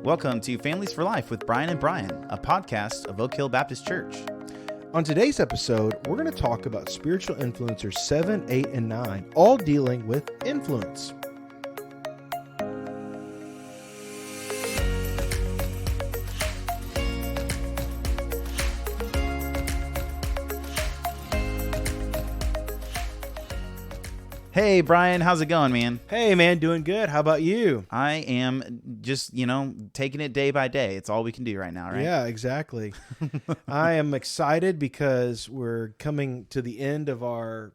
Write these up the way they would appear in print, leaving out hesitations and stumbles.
Welcome to Families for Life with Bryan and Brian, a podcast of Oak Hill Baptist Church. On today's episode, we're going to talk about spiritual influencers 7, 8, and 9, all dealing with influence. Hey, Brian, how's it going, man? Hey, man, doing good. How about you? I am just, taking it day by day. It's all we can do right now, right? Yeah, exactly. I am excited because we're coming to the end of our,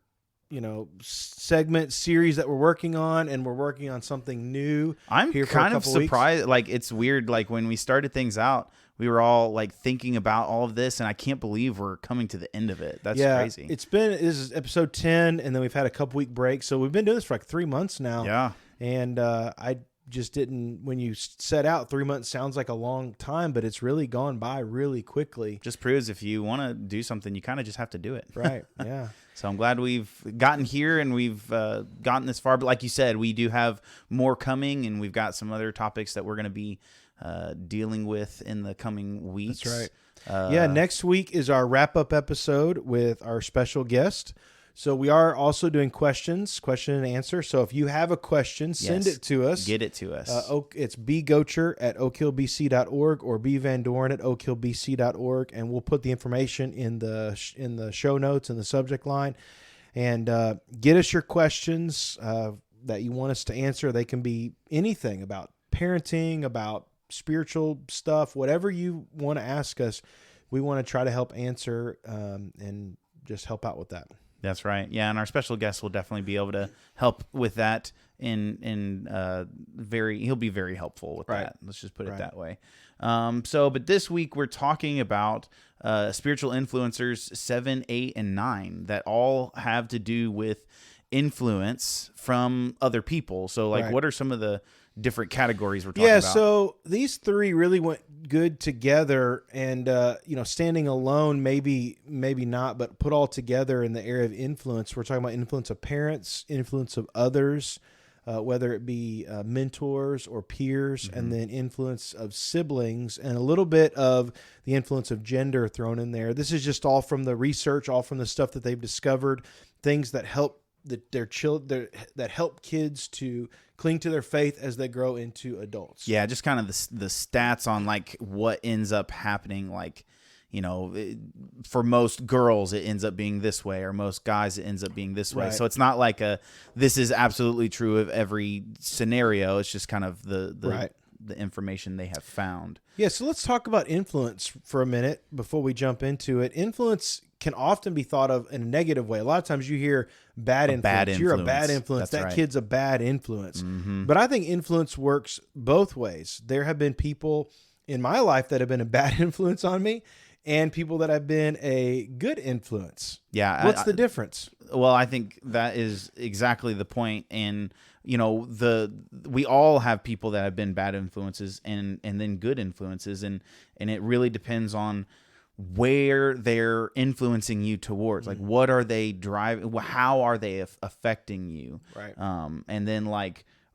segment series that we're working on, and we're working on something new. I'm here for kind a of couple surprised. weeks. Like, it's weird. Like, when we started things out, we were all like thinking about all of this, and I can't believe we're coming to the end of it. That's crazy. This is episode 10, and then we've had a couple week break. So we've been doing this for like 3 months now. Yeah. And I just didn't, when you set out, 3 months sounds like a long time, but it's really gone by really quickly. Just proves if you want to do something, you kind of just have to do it. Right. Yeah. So I'm glad we've gotten here and we've gotten this far. But like you said, we do have more coming, and we've got some other topics that we're going to be dealing with in the coming weeks. That's right. Next week is our wrap-up episode with our special guest. So we are also doing question and answer. So if you have a question, send it to us. Get it to us. It's bgotcher at oakhillbc.org or bvandoren at oakhillbc.org, and we'll put the information in the show notes and the subject line. And get us your questions that you want us to answer. They can be anything about parenting, about spiritual stuff, whatever you want to ask us. We want to try to help answer and just help out with that. That's right. Yeah, and our special guest will definitely be able to help with that. He'll be very helpful with that. Let's just put it that way. But this week we're talking about spiritual influencers 7, 8, and 9 that all have to do with influence from other people. So, what are some of the different categories we're talking about? Yeah, so these three really went good together, and standing alone, maybe not, but put all together in the area of influence. We're talking about influence of parents, influence of others, whether it be mentors or peers, and then influence of siblings, and a little bit of the influence of gender thrown in there. This is just all from the research, all from the stuff that they've discovered, things that help that help kids to cling to their faith as they grow into adults. Yeah, just kind of the stats on what ends up happening. For most girls, it ends up being this way, or most guys, it ends up being this way. Right. So it's not like this is absolutely true of every scenario. It's just kind of the information they have found. Yeah, so let's talk about influence for a minute before we jump into it. Influence can often be thought of in a negative way. A lot of times you hear bad influence. You're a bad influence. That's that right. Kid's a bad influence. Mm-hmm. But I think influence works both ways. There have been people in my life that have been a bad influence on me, and people that have been a good influence. Yeah. What's the difference? Well, I think that is exactly the point. And, we all have people that have been bad influences and then good influences. And it really depends on where they're influencing you towards. Like, what are they driving? How are they affecting you? Right. And then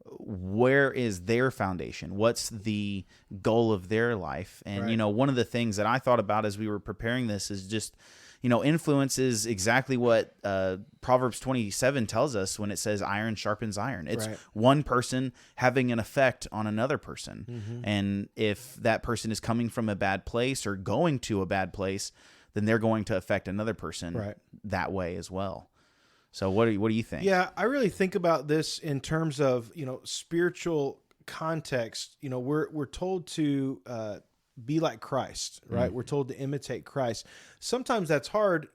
where is their foundation? What's the goal of their life? And, one of the things that I thought about as we were preparing this is just, influence is exactly what Proverbs 27 tells us when it says iron sharpens iron. It's one person having an effect on another person. Mm-hmm. And if that person is coming from a bad place or going to a bad place, then they're going to affect another person that way as well. So what do you think? Yeah, I really think about this in terms of, spiritual context. We're told to be like Christ, right? Mm-hmm. We're told to imitate Christ. Sometimes that's hard.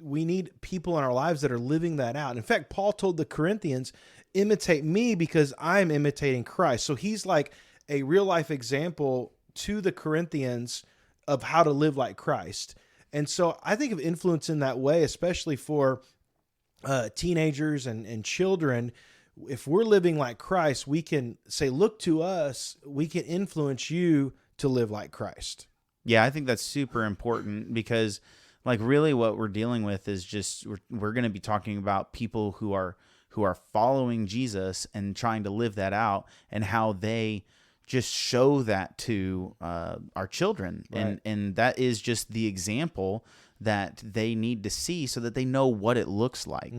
We need people in our lives that are living that out. In fact, Paul told the Corinthians, imitate me because I'm imitating Christ. So he's like a real life example to the Corinthians of how to live like Christ. And so I think of influence in that way, especially for teenagers and children. If we're living like Christ, we can say, look to us, we can influence you to live like Christ. Yeah, I think that's super important because really what we're dealing with is just we're going to be talking about people who are following Jesus and trying to live that out, and how they just show that to our children. Right. And that is just the example that they need to see so that they know what it looks like.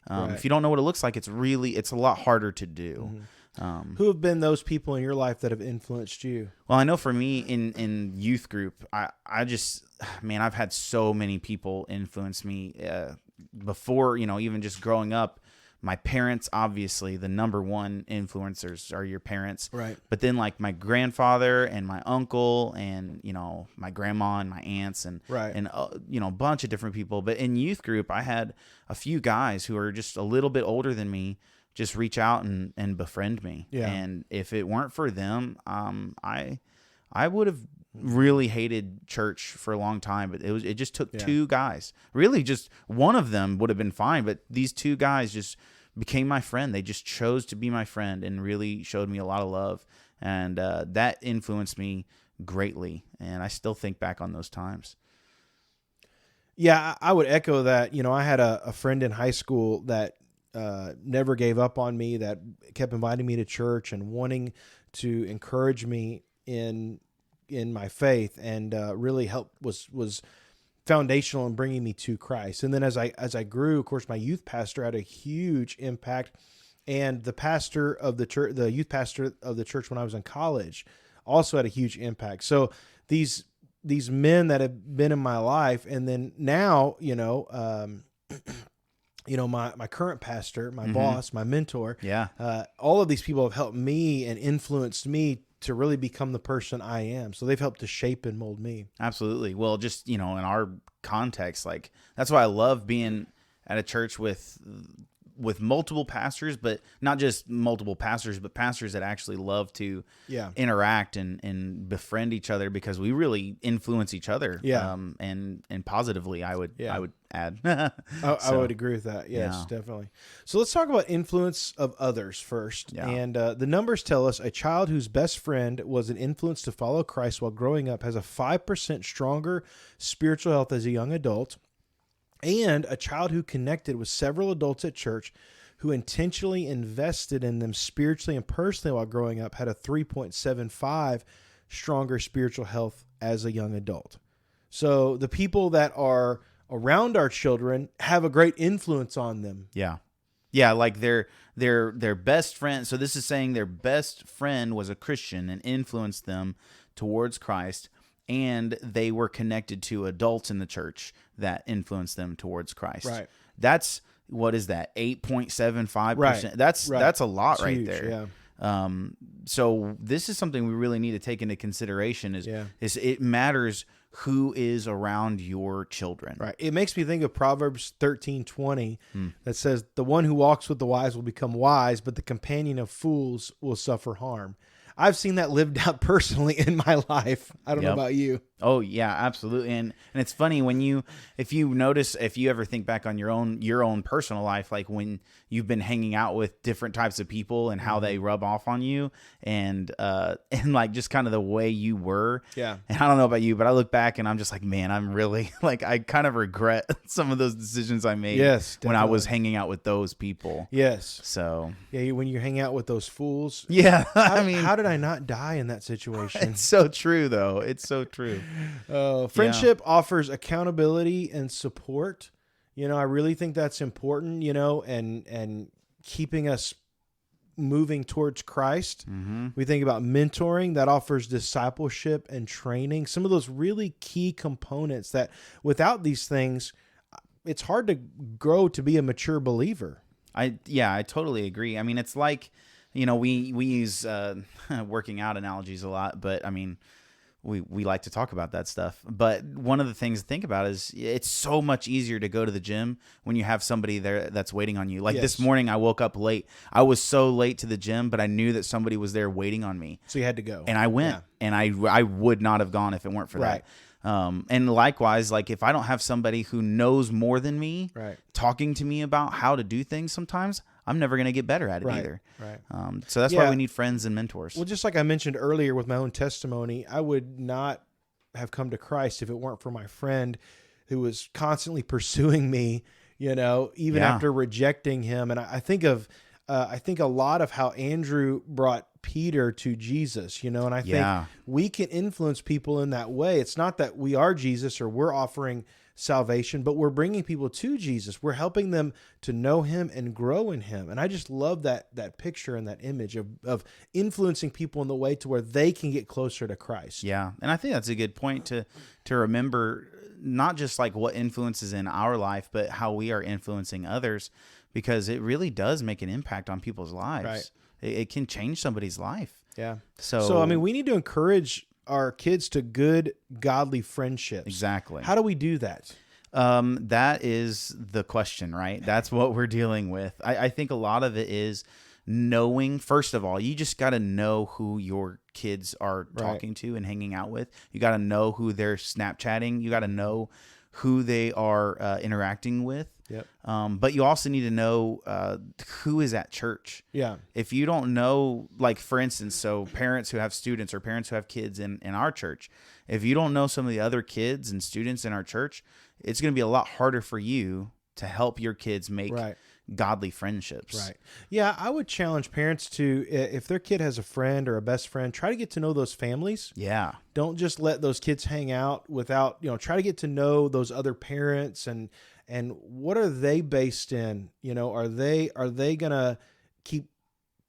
Right. If you don't know what it looks like, it's a lot harder to do. Who have been those people in your life that have influenced you? Well, I know for me in youth group, I just, man, I've had so many people influence me before, even just growing up. My parents, obviously, the number one influencers are your parents. Right. But then like my grandfather and my uncle and, my grandma and my aunts and, Right. and a bunch of different people. But in youth group, I had a few guys who are just a little bit older than me just reach out and befriend me. Yeah. And if it weren't for them, I would have really hated church for a long time, but it just took two guys. Really, just one of them would have been fine, but these two guys just became my friend. They just chose to be my friend and really showed me a lot of love, and that influenced me greatly. And I still think back on those times. Yeah, I would echo that. I had a friend in high school that never gave up on me, that kept inviting me to church and wanting to encourage me in my faith, and really was foundational in bringing me to Christ. And then as I grew, of course, my youth pastor had a huge impact, and the pastor of the church, the youth pastor of the church when I was in college, also had a huge impact. So these men that have been in my life, and then now, my current pastor, my boss, my mentor, all of these people have helped me and influenced me to really become the person I am. So they've helped to shape and mold me. Absolutely. Well, just, in our context, like that's why I love being at a church with multiple pastors, but not just multiple pastors, but pastors that actually love to interact and befriend each other, because we really influence each other. And positively, I would add. I would agree with that. Yes, definitely. So let's talk about influence of others first. Yeah. And the numbers tell us a child whose best friend was an influence to follow Christ while growing up has a 5% stronger spiritual health as a young adult. And a child who connected with several adults at church who intentionally invested in them spiritually and personally while growing up had a 3.75 stronger spiritual health as a young adult. So the people that are around our children have a great influence on them. Yeah. Yeah, like their best friend. So this is saying their best friend was a Christian and influenced them towards Christ, and they were connected to adults in the church that influenced them towards Christ. Right. What is that? 8.75%. Right. That's a lot. It's right huge, there. Yeah. So this is something we really need to take into consideration is it matters who is around your children. Right. It makes me think of Proverbs 13:20 that says, "The one who walks with the wise will become wise, but the companion of fools will suffer harm." I've seen that lived out personally in my life. I don't know about you. Oh yeah, absolutely. And it's funny if you ever think back on your own personal life, like when you've been hanging out with different types of people and how they rub off on you, and like just kind of the way you were. Yeah. And I don't know about you, but I look back and I'm just like, man, I'm really like, I kind of regret some of those decisions I made when I was hanging out with those people. Yes. So yeah, when you hang out with those fools. Yeah. How did I not die in that situation? It's so true though. It's so true. Friendship offers accountability and support. I really think that's important, and keeping us moving towards Christ. Mm-hmm. We think about mentoring that offers discipleship and training. Some of those really key components that without these things, it's hard to grow to be a mature believer. I totally agree. I mean, it's like, we use working out analogies a lot, but I mean, we like to talk about that stuff. But one of the things to think about is it's so much easier to go to the gym when you have somebody there that's waiting on you. Like this morning, I woke up late. I was so late to the gym, but I knew that somebody was there waiting on me. So you had to go. And I went, and I would not have gone if it weren't for that. And likewise, like if I don't have somebody who knows more than me talking to me about how to do things, sometimes I'm never going to get better at it either. Right. So that's why we need friends and mentors. Well, just like I mentioned earlier with my own testimony, I would not have come to Christ if it weren't for my friend who was constantly pursuing me, even after rejecting him. And I think of I think a lot of how Andrew brought Peter to Jesus, and I think we can influence people in that way. It's not that we are Jesus or we're offering salvation, but we're bringing people to Jesus. We're helping them to know him and grow in him. And I just love that picture and that image of influencing people in the way to where they can get closer to Christ. Yeah. And I think that's a good point to remember, not just like what influences in our life, but how we are influencing others, because it really does make an impact on people's lives. Right. It can change somebody's life. Yeah. So I mean, we need to encourage our kids to good, godly friendships. Exactly. How do we do that? That is the question, right? That's what we're dealing with. I think a lot of it is knowing, first of all, you just got to know who your kids are talking to and hanging out with. You got to know who they're Snapchatting. You got to know who they are interacting with. Yep. But you also need to know who is at church. Yeah. If you don't know, like for instance, so parents who have students or parents who have kids in our church, if you don't know some of the other kids and students in our church, it's going to be a lot harder for you to help your kids make godly friendships. Right. Yeah, I would challenge parents to, if their kid has a friend or a best friend, try to get to know those families. Yeah. Don't just let those kids hang out without, try to get to know those other parents and what are they based in? Are they going to keep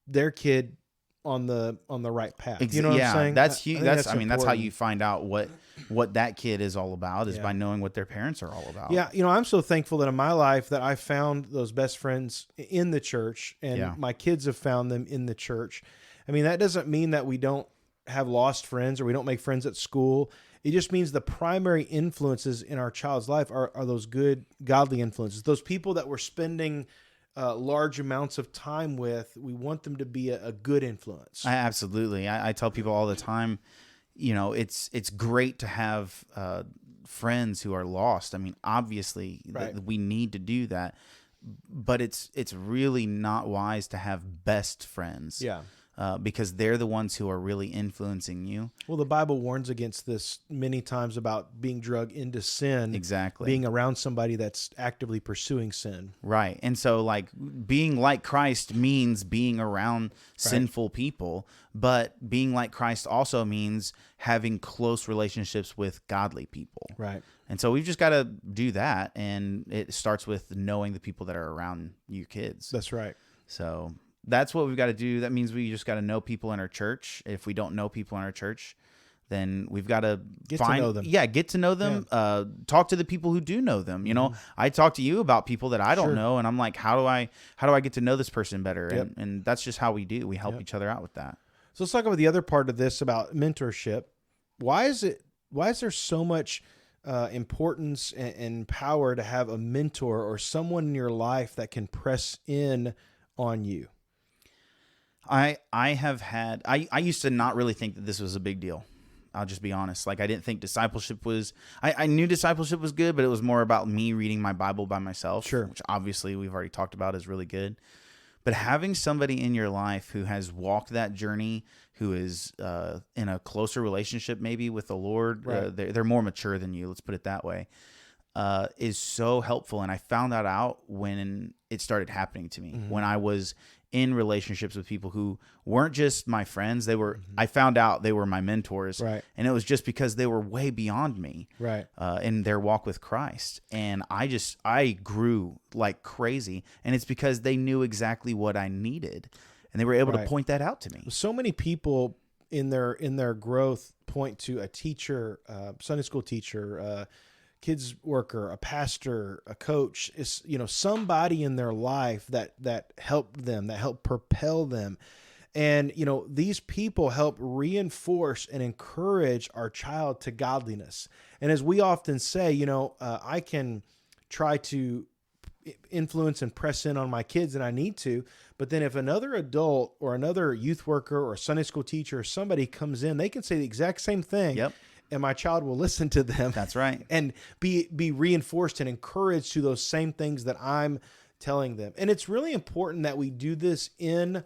their kid on the right path? You know what I'm saying? That's huge. That's how you important. find out what that kid is all about is by knowing what their parents are all about. Yeah. I'm so thankful that in my life that I found those best friends in the church, and my kids have found them in the church. I mean, that doesn't mean that we don't have lost friends or we don't make friends at school. It just means the primary influences in our child's life are those good, godly influences. Those people that we're spending large amounts of time with, we want them to be a good influence. Absolutely. I tell people all the time, it's great to have friends who are lost. I mean, obviously we need to do that, but it's really not wise to have best friends. Yeah. Because they're the ones who are really influencing you. Well, the Bible warns against this many times about being drugged into sin. Exactly. Being around somebody that's actively pursuing sin. Right. And so like being like Christ means being around sinful people, but being like Christ also means having close relationships with godly people. Right. And so we've just got to do that. And it starts with knowing the people that are around your kids. That's right. So that's what we've got to do. That means we just got to know people in our church. If we don't know people in our church, then we've got to get to know them. Yeah, get to know them. Yeah. Talk to the people who do know them. I talk to you about people that I don't know, and I'm like, how do I get to know this person better? Yep. And that's just how we do. We help each other out with that. So let's talk about the other part of this about mentorship. Why is there so much importance and power to have a mentor or someone in your life that can press in on you? I used to not really think that this was a big deal. I'll just be honest. Like I didn't think discipleship was, I knew discipleship was good, but it was more about me reading my Bible by myself. Sure. Which obviously we've already talked about is really good. But having somebody in your life who has walked that journey, who is in a closer relationship maybe with the Lord, they're more mature than you, let's put it that way, is so helpful. And I found that out when it started happening to me, when I was in relationships with people who weren't just my friends. They were, I found out they were my mentors. Right. And it was just because they were way beyond me. Right. In their walk with Christ. And I grew like crazy. And it's because they knew exactly what I needed. And they were able to point that out to me. So many people in their growth point to a teacher, Sunday school teacher, kids worker, a pastor, a coach, is somebody in their life that helped them, that helped propel them. And these people help reinforce and encourage our child to godliness. And as we often say, I can try to influence and press in on my kids, and I need to, but then if another adult or another youth worker or Sunday school teacher or somebody comes in, they can say the exact same thing. Yep. And my child will listen to them. That's right. And be reinforced and encouraged to those same things that I'm telling them. And it's really important that we do this in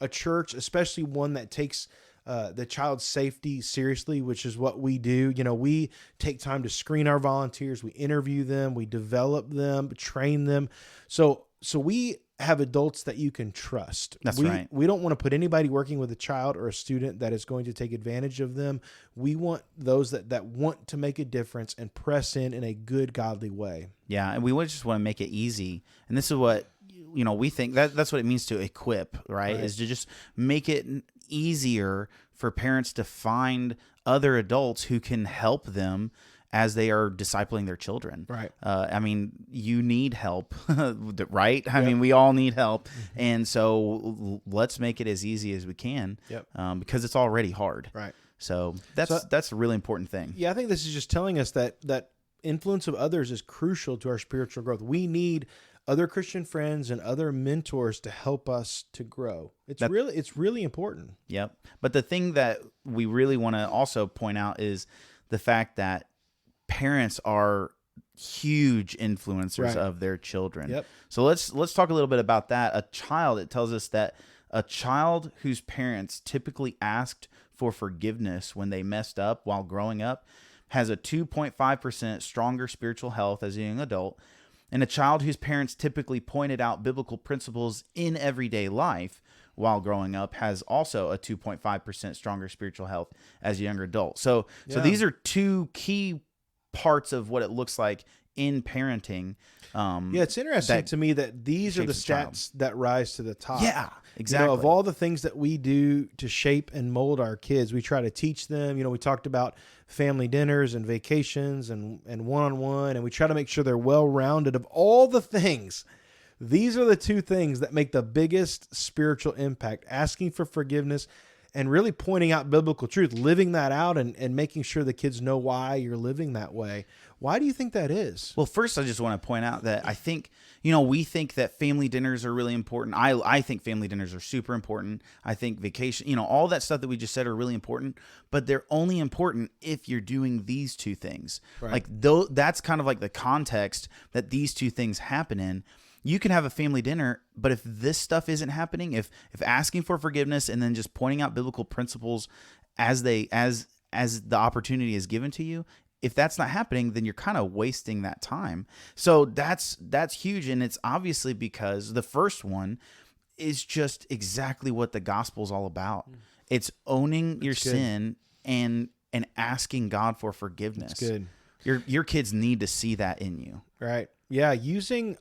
a church, especially one that takes the child's safety seriously, which is what we do. We take time to screen our volunteers, we interview them, we develop them, train them. So we have adults that you can trust. That's right. We don't want to put anybody working with a child or a student that is going to take advantage of them. We want those that want to make a difference and press in a good, godly way. Yeah, and we just want to make it easy. And this is what, we think that's what it means to equip, right? Is to just make it easier for parents to find other adults who can help them as they are discipling their children. Right. I mean, you need help, right? I mean, we all need help. Mm-hmm. And so let's make it as easy as we can, because it's already hard. Right. So that's a really important thing. Yeah, I think this is just telling us that influence of others is crucial to our spiritual growth. We need other Christian friends and other mentors to help us to grow. It's really important. Yep. But the thing that we really want to also point out is the fact that parents are huge influencers of their children. Yep. So let's talk a little bit about that. It tells us that a child whose parents typically asked for forgiveness when they messed up while growing up has a 2.5% stronger spiritual health as a young adult. And a child whose parents typically pointed out biblical principles in everyday life while growing up has also a 2.5% stronger spiritual health as a younger adult. So these are two key parts of what it looks like in parenting. It's interesting to me that these are the stats that rise to the top. Yeah, exactly. Of all the things that we do to shape and mold our kids, we try to teach them. We talked about family dinners and vacations and one-on-one, and we try to make sure they're well-rounded. Of all the things, these are the two things that make the biggest spiritual impact: asking for forgiveness and really pointing out biblical truth, living that out and making sure the kids know why you're living that way. Why do you think that is? Well, first, I just want to point out that I think, we think that family dinners are really important. I think family dinners are super important. I think vacation, all that stuff that we just said are really important, but they're only important if you're doing these two things. Right. That's kind of like the context that these two things happen in. You can have a family dinner, but if this stuff isn't happening, if asking for forgiveness and then just pointing out biblical principles as the opportunity is given to you, if that's not happening, then you're kind of wasting that time. So that's huge, and it's obviously because the first one is just exactly what the gospel is all about. It's owning your sin and asking God for forgiveness. That's good. Your kids need to see that in you. Right. Yeah, using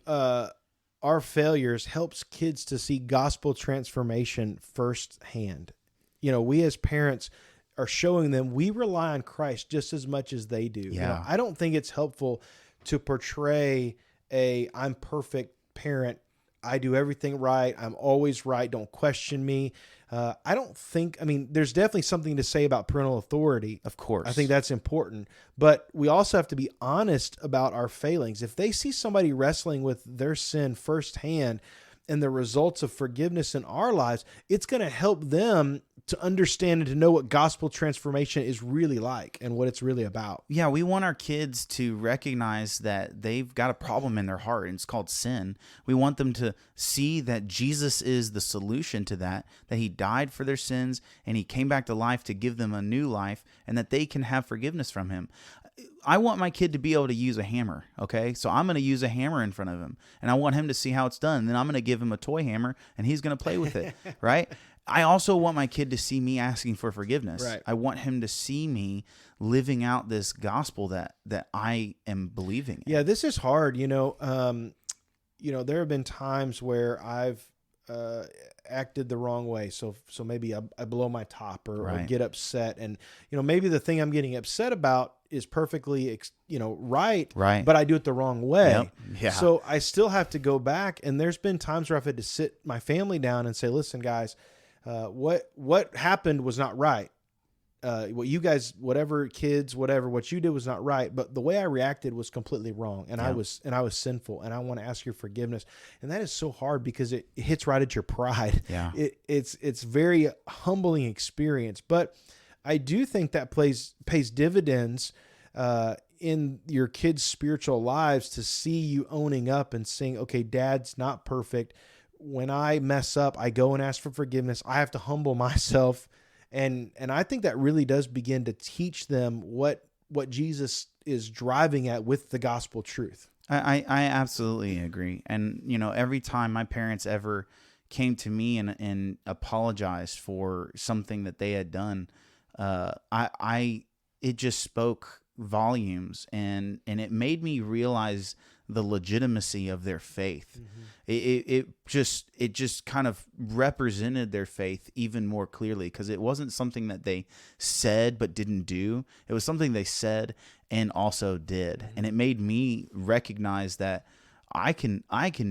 our failures helps kids to see gospel transformation firsthand. We as parents are showing them we rely on Christ just as much as they do. Yeah. I don't think it's helpful to portray I'm perfect parent. I do everything right. I'm always right. Don't question me. There's definitely something to say about parental authority. Of course. I think that's important. But we also have to be honest about our failings. If they see somebody wrestling with their sin firsthand and the results of forgiveness in our lives, it's going to help them to understand and to know what gospel transformation is really like and what it's really about. Yeah, we want our kids to recognize that they've got a problem in their heart, and it's called sin. We want them to see that Jesus is the solution to that he died for their sins, and he came back to life to give them a new life, and that they can have forgiveness from him. I want my kid to be able to use a hammer, okay? So I'm going to use a hammer in front of him, and I want him to see how it's done. Then I'm going to give him a toy hammer, and he's going to play with it, right? I also want my kid to see me asking for forgiveness. Right. I want him to see me living out this gospel that I am believing in. Yeah, this is hard. There have been times where I've acted the wrong way. So maybe I blow my top or get upset. And, maybe the thing I'm getting upset about is perfectly, right. But I do it the wrong way. Yep. Yeah. So I still have to go back. And there's been times where I've had to sit my family down and say, listen, guys, what happened was not right. What you guys, whatever kids, whatever, what you did was not right. But the way I reacted was completely wrong. And I was sinful, and I want to ask your forgiveness. And that is so hard because it hits right at your pride. Yeah. It's very humbling experience, but I do think that pays dividends, in your kids' spiritual lives to see you owning up and saying, okay, Dad's not perfect. When I mess up, I go and ask for forgiveness. I have to humble myself. And I think that really does begin to teach them what Jesus is driving at with the gospel truth. I absolutely agree. And, every time my parents ever came to me and apologized for something that they had done, it just spoke volumes, and it made me realize the legitimacy of their faith. Mm-hmm. It just kind of represented their faith even more clearly, because it wasn't something that they said but didn't do. It was something they said and also did. Mm-hmm. And it made me recognize that I can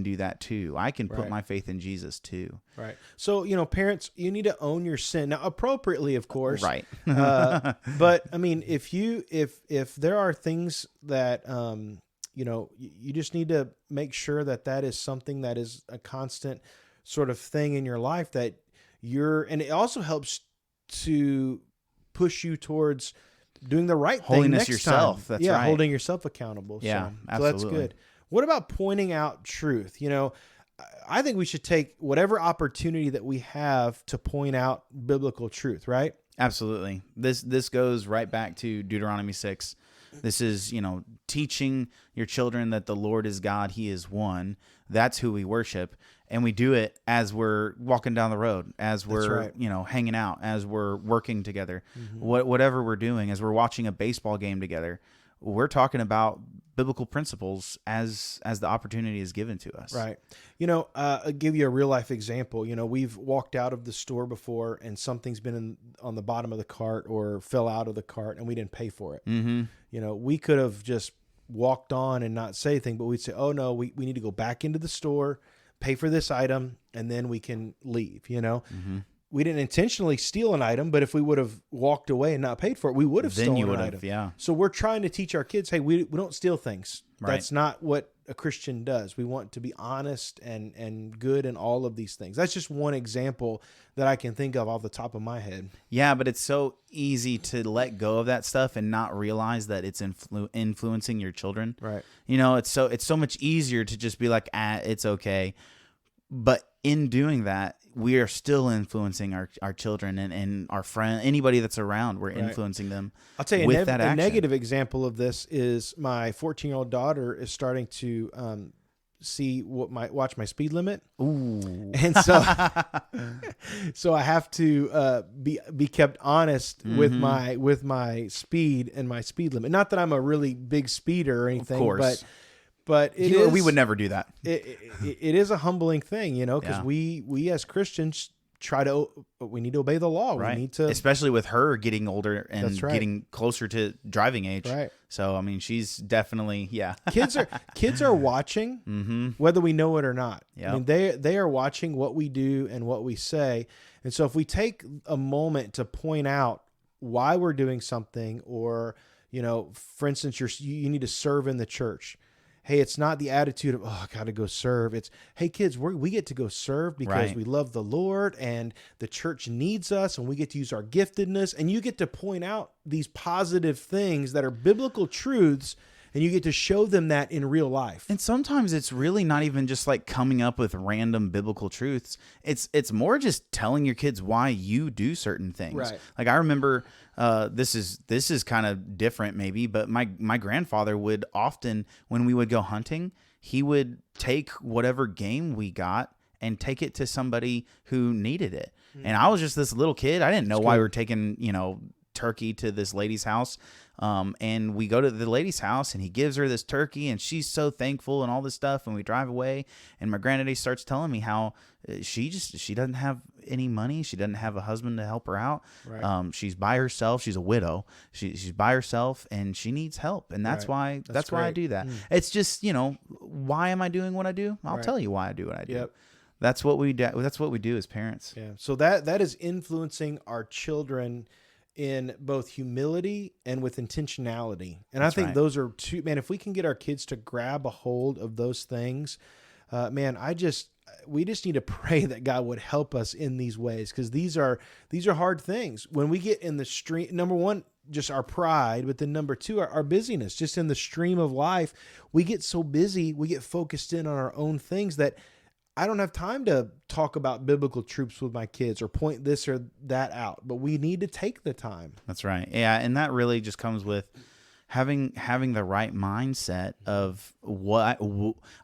do that too. I can put Right. my faith in Jesus too. Right. So, parents, you need to own your sin. Now, appropriately, of course. Right. But I mean, if there are things that, you just need to make sure that is something that is a constant sort of thing in your life, that and it also helps to push you towards doing the right thing Holiness next yourself. time. That's right. Holding yourself accountable. Yeah, So absolutely. that's good. What about pointing out truth? I think we should take whatever opportunity that we have to point out biblical truth, right? Absolutely. This goes right back to Deuteronomy 6. This is, teaching your children that the Lord is God, He is one. That's who we worship. And we do it as we're walking down the road, as we're, right. Hanging out, as we're working together, Mm-hmm. whatever we're doing, as we're watching a baseball game together. We're talking about biblical principles as the opportunity is given to us. Right. I'll give you a real life example. We've walked out of the store before and something's been on the bottom of the cart or fell out of the cart and we didn't pay for it. Mm-hmm. We could have just walked on and not say anything, but we'd say, oh no, we need to go back into the store, pay for this item, and then we can leave, Mm-hmm. We didn't intentionally steal an item, but if we would have walked away and not paid for it, we would have stolen an item. Yeah. So we're trying to teach our kids, hey, we don't steal things. Right. That's not what a Christian does. We want to be honest and good in all of these things. That's just one example that I can think of off the top of my head. Yeah, but it's so easy to let go of that stuff and not realize that it's influencing your children. Right. It's so much easier to just be like, it's okay. But in doing that, we are still influencing our children and our friend, anybody that's around. We're influencing them. I'll tell you, with that a action. negative example of this is my 14-year-old daughter is starting to watch my speed limit. Ooh. And so I have to be kept honest Mm-hmm. with my speed and my speed limit. Not that I'm a really big speeder or anything, Of course. but We would never do that. It is a humbling thing, because Yeah. we as Christians we need to obey the law. Right. We need to, especially with her getting older and That's right. getting closer to driving age. Right. So, I mean, she's definitely, kids are watching, Mm-hmm. whether we know it or not. Yep. I mean, they are watching what we do and what we say. And so if we take a moment to point out why we're doing something, or, for instance, you need to serve in the church. Hey, it's not the attitude of, oh, I got to go serve. It's, hey, kids, we get to go serve because Right. we love the Lord and the church needs us, and we get to use our giftedness. And you get to point out these positive things that are biblical truths, and you get to show them that in real life. And sometimes it's really not even just like coming up with random biblical truths. It's more just telling your kids why you do certain things. Right. Like I remember, this is kind of different maybe, but my grandfather would often, when we would go hunting, he would take whatever game we got and take it to somebody who needed it. And I was just this little kid. I didn't know why we were taking, turkey to this lady's house. And we go to the lady's house and he gives her this turkey and she's so thankful and all this stuff. And we drive away and my granddaddy starts telling me how she doesn't have any money. She doesn't have a husband to help her out. Right. She's by herself. She's a widow. She's by herself and she needs help. And that's Right. why, that's why I great. do that. It's just, why am I doing what I do? I'll Right. tell you why I do what I do. Yep. That's what we do. That's what we do as parents. Yeah. So that is influencing our children in both humility and with intentionality. And I think right. those are two, man, if we can get our kids to grab a hold of those things, man, we just need to pray that God would help us in these ways. Cause these are hard things. When we get in the stream, number one, just our pride, but then number two, our busyness, just in the stream of life, we get so busy, we get focused in on our own things that I don't have time to talk about biblical truths with my kids or point this or that out, but we need to take the time. That's right. Yeah. And that really just comes with, having the right mindset of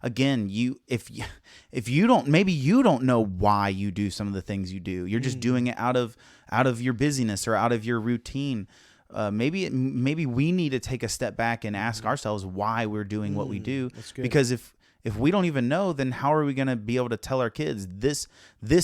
again, if you don't, maybe you don't know why you do some of the things you do. You're just doing it out of your busyness or out of your routine. Maybe we need to take a step back and ask ourselves why we're doing what we do. Because if we don't even know, then how are we going to be able to tell our kids this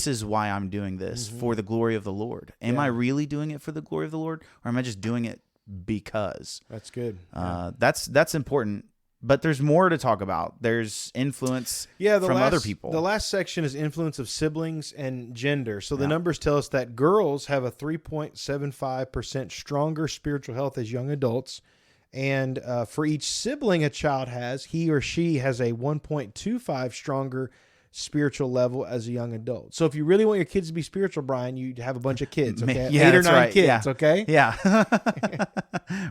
is why I'm doing this, for the glory of the Lord? Am I really doing it for the glory of the Lord, or am I just doing it because? That's good. That's important. But there's more to talk about. There's influence from other people. The last section is influence of siblings and gender. So the numbers tell us that girls have a 3.75% stronger spiritual health as young adults. And for each sibling a child has, he or she has a 1.25 stronger spiritual level as a young adult. So if you really want your kids to be spiritual, Brian, you have a bunch of kids, okay? Yeah, 8 or 9 kids, okay? Yeah.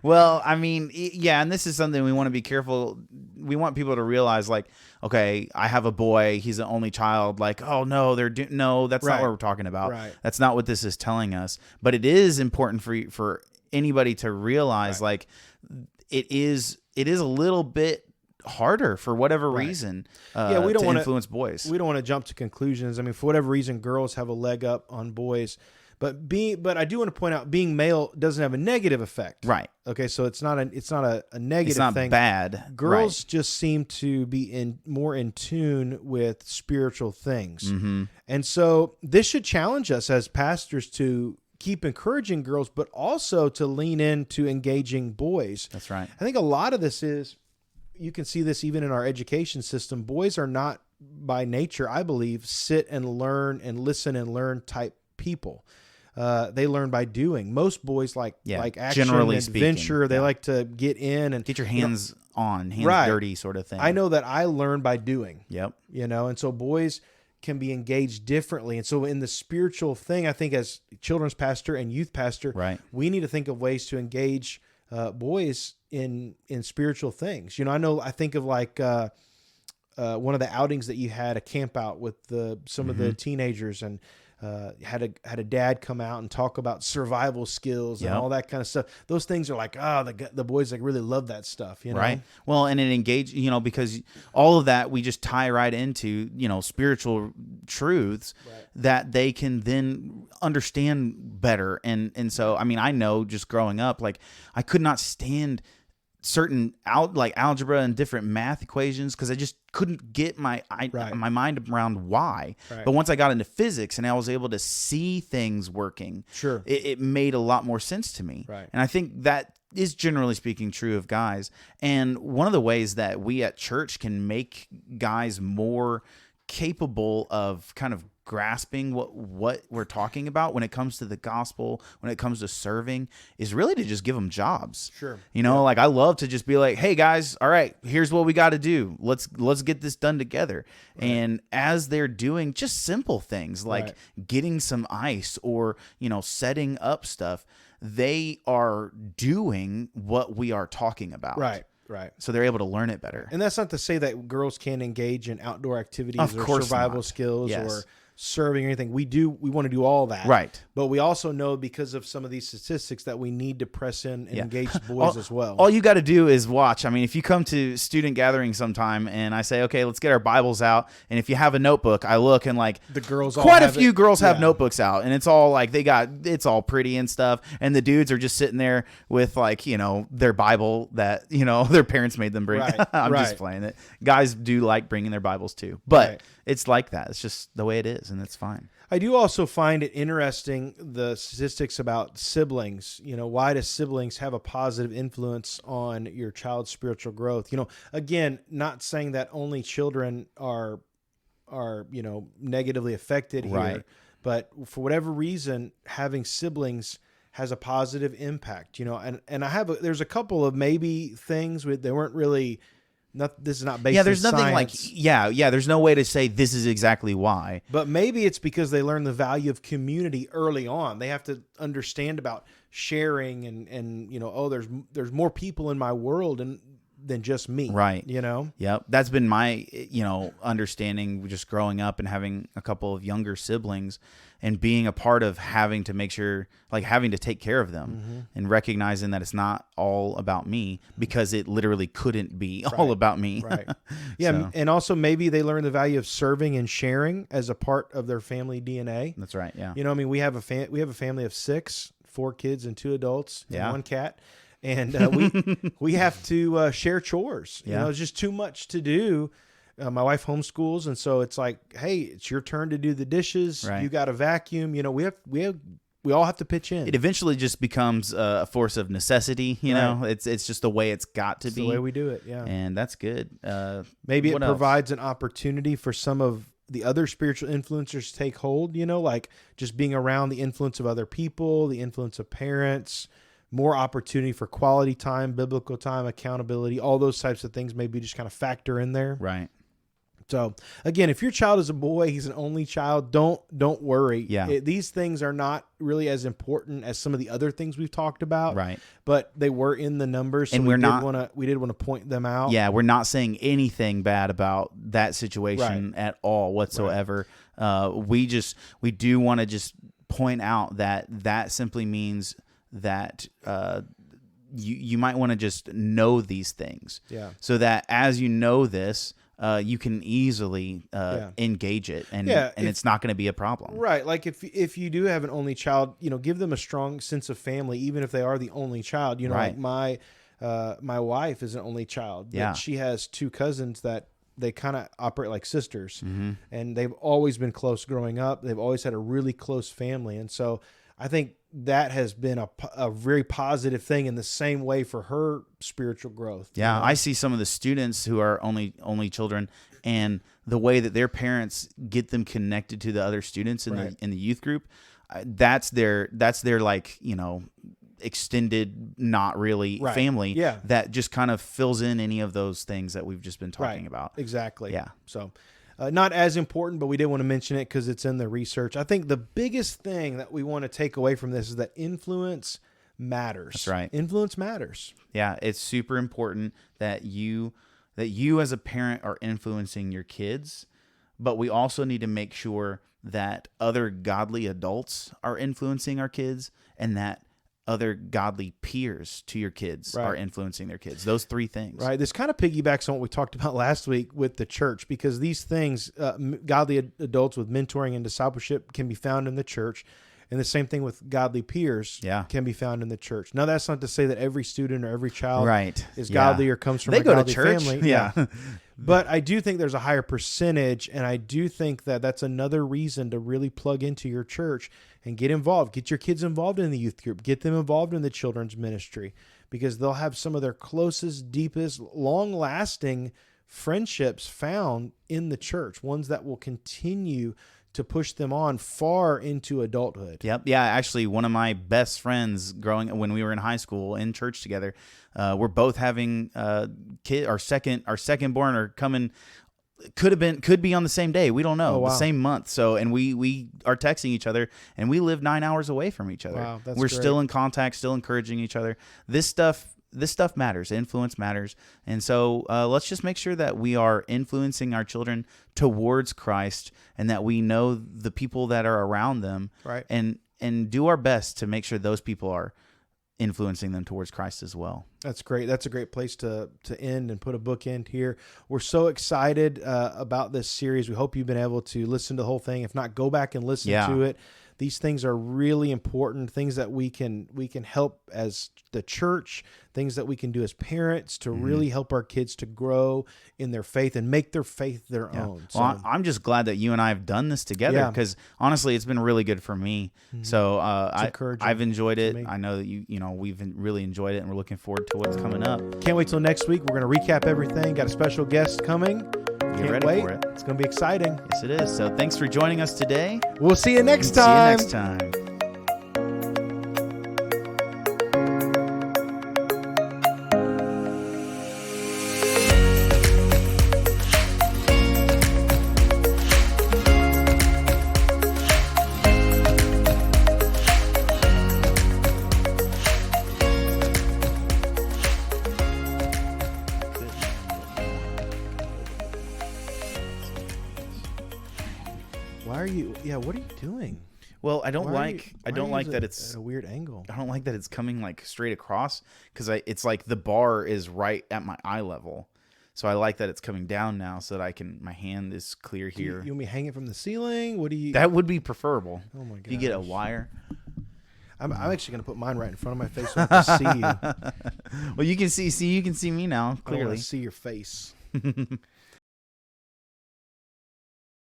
Well, I mean, and this is something we want to be careful. We want people to realize, like, okay, I have a boy, he's the only child. Like, oh no, no, that's not what we're talking about. Right. That's not what this is telling us. But it is important for anybody to realize, like, it is a little bit harder for whatever reason we don't to want influence boys. We don't want to jump to conclusions. I mean, for whatever reason, girls have a leg up on boys. But I do want to point out, being male doesn't have a negative effect. Right. Okay, so it's not a negative it's not thing. Bad. Girls just seem to be more in tune with spiritual things. Mm-hmm. And so this should challenge us as pastors to keep encouraging girls, but also to lean into engaging boys. That's right. I think a lot of this is, you can see this even in our education system. Boys are not by nature, I believe, sit and learn and listen and learn type people. They learn by doing. Most boys like action, generally adventure. Speaking, they like to get in and get your hands on, hands dirty sort of thing. I know that I learn by doing. Yep. And so boys can be engaged differently. And so in the spiritual thing, I think as children's pastor and youth pastor, we need to think of ways to engage boys in spiritual things. I think of like one of the outings that you had, a camp out with some of the teenagers, and had a dad come out and talk about survival skills and all that kind of stuff. Those things are like, the boys like really love that stuff, Right. Well, and it engaged, because all of that we just tie right into, spiritual truths that they can then understand better. And so, I mean, I know just growing up, like, I could not stand certain algebra and different math equations because I just couldn't get my mind around why. But once I got into physics and I was able to see things working, it made a lot more sense to me. And I think that is generally speaking true of guys. And one of the ways that we at church can make guys more capable of kind of grasping what we're talking about when it comes to the gospel, when it comes to serving, is really to just give them jobs. Like, I love to just be like, hey guys, all right, here's what we got to do. Let's get this done together. And as they're doing just simple things like getting some ice or, setting up stuff, they are doing what we are talking about. Right. So they're able to learn it better. And that's not to say that girls can't engage in outdoor activities or survival skills or serving or anything. We want to do all that. Right. But we also know, because of some of these statistics, that we need to press in and engage boys as well. All you got to do is watch. I mean, if you come to student gathering sometime and I say, okay, let's get our Bibles out, and if you have a notebook, I look and like the girls, quite a few girls have notebooks out, and it's all like it's all pretty and stuff, and the dudes are just sitting there with like, their Bible that, their parents made them bring. I'm just playing it. Guys do like bringing their Bibles too, but it's like that. It's just the way it is, and it's fine. I do also find it interesting, the statistics about siblings. Why do siblings have a positive influence on your child's spiritual growth? Again, not saying that only children are negatively affected here, but for whatever reason, having siblings has a positive impact. And there's a couple of maybe things they weren't really. This is not based on there's nothing science. There's no way to say this is exactly why. But maybe it's because they learn the value of community early on. They have to understand about sharing and there's more people in my world, and than just me. Right. Yep. That's been my, understanding just growing up and having a couple of younger siblings and being a part of having to make sure, like having to take care of them and recognizing that it's not all about me, because it literally couldn't be all about me. Right. Yeah. So. And also maybe they learn the value of serving and sharing as a part of their family DNA. That's right. Yeah. We have a family of 6, 4 kids and 2 adults and 1 cat. And we have to share chores. It's just too much to do. My wife homeschools, and so it's like, hey, it's your turn to do the dishes. Right. You got to vacuum. We all have to pitch in. It eventually just becomes a force of necessity. It's just the way it's got to be. The way we do it. Yeah, and that's good. Maybe it provides an opportunity for some of the other spiritual influencers to take hold. Like just being around the influence of other people, the influence of parents. More opportunity for quality time, biblical time, accountability, all those types of things maybe just kind of factor in there. Right. So again, if your child is a boy, he's an only child, don't worry. Yeah. These things are not really as important as some of the other things we've talked about. Right. But they were in the numbers. So and we did want to point them out. Yeah. We're not saying anything bad about that situation at all whatsoever. Right. We do want to just point out that simply means that you might want to just know these things, so that as you know this, you can easily engage it, and it's not going to be a problem. Right. Like if you do have an only child, give them a strong sense of family, even if they are the only child. Like my wife is an only child, but she has 2 cousins that they kind of operate like sisters, and they've always been close growing up. They've always had a really close family, and so I think that has been a very positive thing in the same way for her spiritual growth. Yeah, I see some of the students who are only children, and the way that their parents get them connected to the other students in the youth group, that's their like, extended, not really family. Yeah. That just kind of fills in any of those things that we've just been talking about. Exactly. Yeah. So. Not as important, but we did want to mention it because it's in the research. I think the biggest thing that we want to take away from this is that influence matters. That's right. Influence matters. Yeah, it's super important that you as a parent are influencing your kids, but we also need to make sure that other godly adults are influencing our kids, and that other godly peers to your kids are influencing their kids. Those 3 things. Right. This kind of piggybacks on what we talked about last week with the church, because these things, godly adults with mentoring and discipleship, can be found in the church. And the same thing with godly peers can be found in the church. Now, that's not to say that every student or every child is godly or comes from a godly family. Yeah. But I do think there's a higher percentage, and I do think that that's another reason to really plug into your church and get involved. Get your kids involved in the youth group. Get them involved in the children's ministry, because they'll have some of their closest, deepest, long-lasting friendships found in the church, ones that will continue to push them on far into adulthood. Yep. Yeah. Actually, one of my best friends when we were in high school in church together, we're both having our second born are coming. Could be on the same day. We don't know. The same month. So, and we are texting each other, and we live 9 hours away from each other. Wow, that's we're great. Still in contact, still encouraging each other. This stuff matters. Influence matters. And so let's just make sure that we are influencing our children towards Christ, and that we know the people that are around them, and do our best to make sure those people are influencing them towards Christ as well. That's great. That's a great place to end and put a bookend here. We're so excited about this series. We hope you've been able to listen to the whole thing. If not, go back and listen to it. These things are really important, things that we can help as the church, things that we can do as parents to really help our kids to grow in their faith and make their faith their own. So, well, I'm just glad that you and I have done this together, because honestly, it's been really good for me. So I've enjoyed it. I know that we've really enjoyed it, and we're looking forward to what's coming up. Can't wait till next week. We're going to recap everything. Got a special guest coming. Get ready for it. It's going to be exciting. Yes, it is. So thanks for joining us today. We'll see you next time. See you next time. What are you doing? Well, I don't Why don't like that at it's a weird angle. I don't like that it's coming like straight across, because it's like the bar is right at my eye level. So I like that it's coming down now, so that my hand is clear here. You want me to hang it from the ceiling? What do you? That would be preferable. Oh my god! You get a wire. I'm actually gonna put mine right in front of my face so I can see you. Well, you can see me now I clearly. want to see your face.